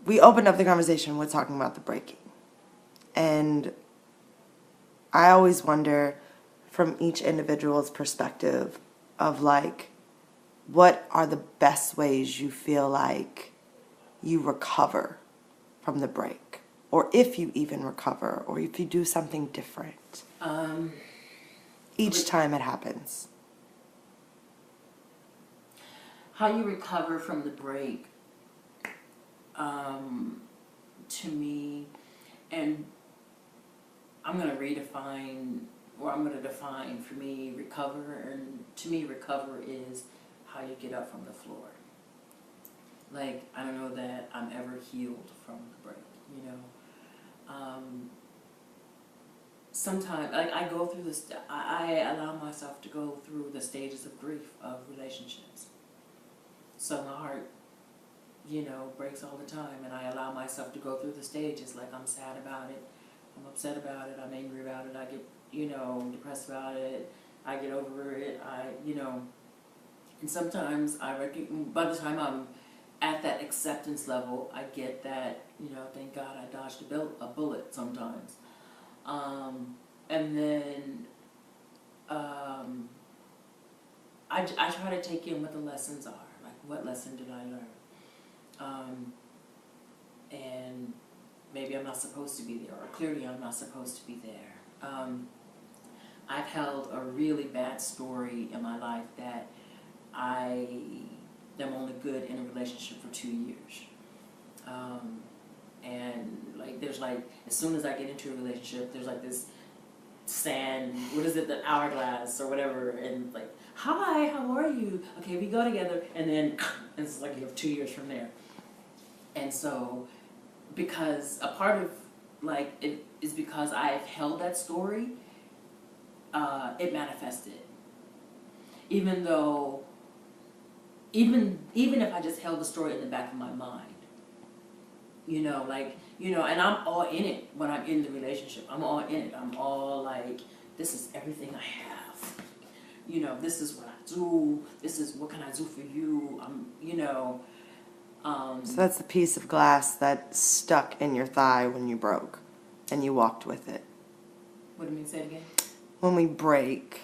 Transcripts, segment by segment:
we opened up the conversation with talking about the breaking. And I always wonder from each individual's perspective of like, what are the best ways you feel like you recover from the break? Or if you even recover, or if you do something different each time it happens. How you recover from the break, to me, and I'm going to redefine, or I'm going to define for me recover, and to me recover is how you get up from the floor. Like, I don't know that I'm ever healed from the break, you know. Sometimes, like, I go through this, I allow myself to go through the stages of grief of relationships. So my heart, you know, breaks all the time, and I allow myself to go through the stages. Like, I'm sad about it, I'm upset about it, I'm angry about it, I get, you know, depressed about it, I get over it, you know, and sometimes I reckon by the time I'm at that acceptance level, I get that, you know, thank God I dodged a bullet sometimes. And then I try to take in what the lessons are. Like, what lesson did I learn? And maybe I'm not supposed to be there, or clearly I'm not supposed to be there. I've held a really bad story in my life that I am only good in a relationship for 2 years. And like, there's like, as soon as I get into a relationship, there's like this sand, what is it, the hourglass or whatever, and like, hi, how are you? Okay, we go together, and then it's like you have 2 years from there. And so, because a part of like it is because I've held that story, it manifested. Even though, even if I just held the story in the back of my mind, you know, like, you know, and I'm all in it when I'm in the relationship. I'm all in it. I'm all like, this is everything I have. You know, this is what I do. This is what can I do for you. You know. So that's the piece of glass that stuck in your thigh when you broke, and you walked with it. What do you mean? Say it again. When we break,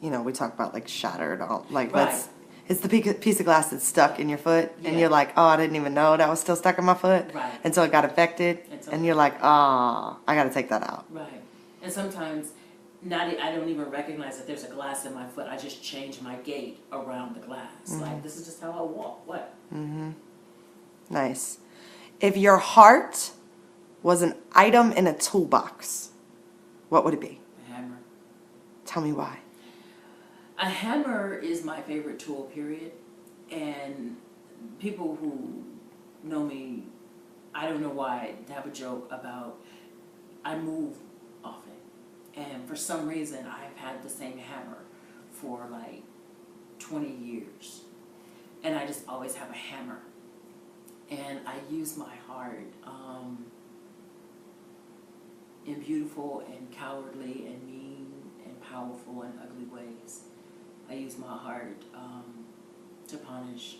you know, we talk about like shattered, all like Right. it's the piece of glass that's stuck in your foot, Yeah. and you're like, oh, I didn't even know that was still stuck in my foot, Right. until it got affected, and you're like, oh, I got to take that out. Right. And sometimes, I don't even recognize that there's a glass in my foot. I just change my gait around the glass. Mm-hmm. Like, this is just how I walk. What? Mm-hmm. Nice. If your heart was an item in a toolbox, what would it be? A hammer. Tell me why. A hammer is my favorite tool, period. And people who know me, I don't know why, have a joke about I move often. And for some reason, I've had the same hammer for like 20 years. And I just always have a hammer. And I use my heart in beautiful and cowardly and mean and powerful and ugly ways. I use my heart to punish.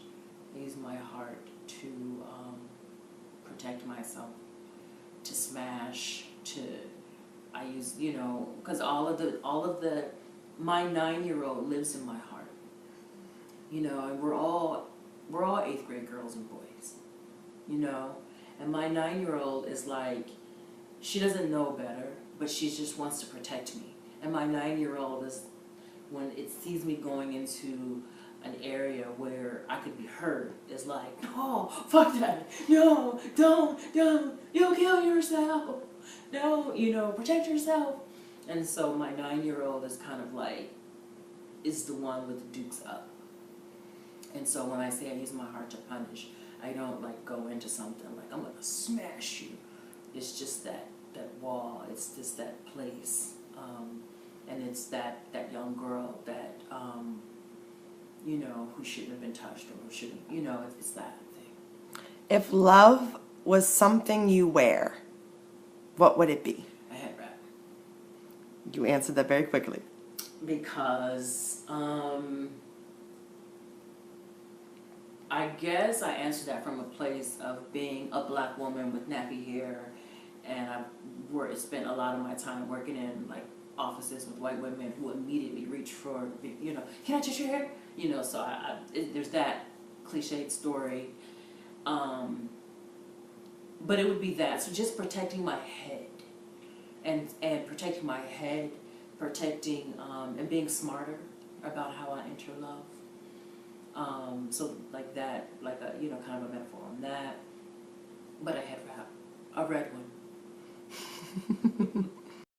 I use my heart to protect myself, to smash, I use, you know, because my 9-year-old lives in my heart. You know, and we're all 8th grade girls and boys, you know, and my 9-year-old is like, she doesn't know better, but she just wants to protect me. And my 9-year-old is, when it sees me going into an area where I could be hurt, is like, no, fuck that, no, don't, you'll kill yourself, no, you know, protect yourself. And so my 9-year-old is kind of like, is the one with the dukes up. And so when I say I use my heart to punish, I don't like go into something like, I'm gonna smash you. It's just that wall, it's just that place. And it's that young girl that, you know, who shouldn't have been touched, or who shouldn't, you know, it's that thing. If love was something you wear, what would it be? A head wrap. You answered that very quickly. Because I guess I answered that from a place of being a black woman with nappy hair, and spent a lot of my time working in like offices with white women who immediately reach for, can I touch your hair? So there's that cliched story. But it would be that. So just protecting my head, and protecting my head, protecting and being smarter about how I enter love. So like that, like a kind of a metaphor on that. But I had rap, a red one.